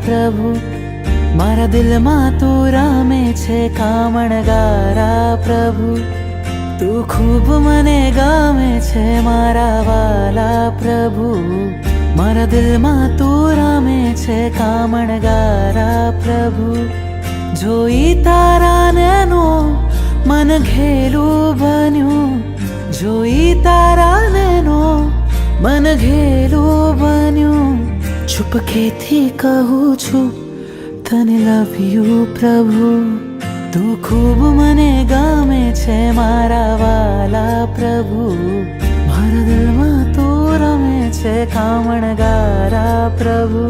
પ્રભુ, મારા દિલમાં તું રામે છે કામણગારા પ્રભુ. તું ખૂબ મને ગમે છે મારા વાલા પ્રભુ, મારા દિલમાં તું રામે છે કામણગારા પ્રભુ. જોઈ તારા નૈનો મન ઘેલું બન્યું, જોઈ તારા નૈનો મન ઘેલું બન્યું. ચૂપકેથી કહું છું તને લવ યુ પ્રભુ. તું ખૂબ મને ગમે છે મારા વાલા પ્રભુ, મારા દિલમાં તું રમે છે કામણગારા પ્રભુ.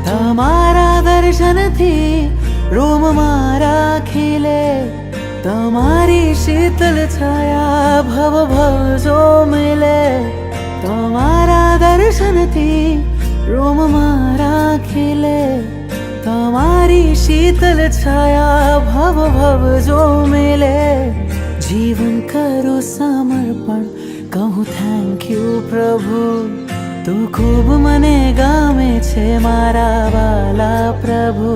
તમારા દર્શનથી રોમ મારા ખીલે, તમારી શીતલ છાયા ભવ ભવ જો મિલે. તમારા દર્શનથી રોમ મારા ખીલે, તમારી શીતલ છાયા ભવ ભવ જો મિલે. જીવન કરું સમર્પણ, કહું થેન્ક યુ પ્રભુ. તું ખૂબ મને ગમે છે મારા વાલા પ્રભુ,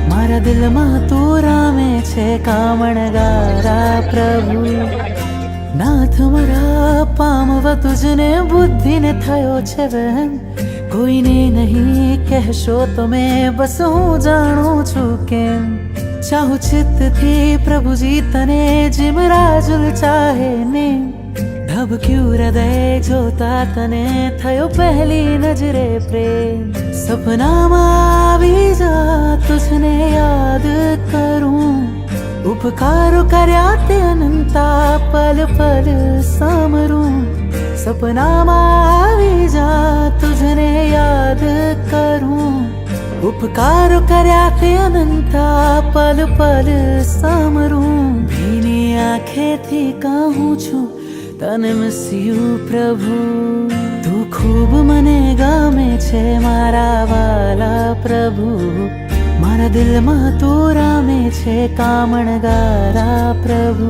મારા દિલમાં તું રામે છે કામણગારા પ્રભુ. નાથ મારા પામવા તુજને બુદ્ધિને થયો છે વહેમ, કોઈને નહીં કહેશો તમે બસ હું જાણું છું કેમ. ચાહું ચિત્તથી પ્રભુજી તને જેમ રાજુલ ચાહે ને, ધબક્યું હૃદય જોતા તને થયો પહેલી નજરે પ્રેમ. સપનામાં આવી જા તુજને યાદ કરું, ઉપકારો કર્યા તે અનંતા પલ પલ સમરું. સપનામાં આવી જા તુજને યાદ કરું, ઉપકારો કર્યા તે અનંતા પલ પલ સમરું. ભીની આંખેથી કહું છું તને મિસ યુ પ્રભુ. તું ખૂબ મને ગમે છે મારા વાલા પ્રભુ, મારા દિલમાં તું રામે છે કામણગારા પ્રભુ.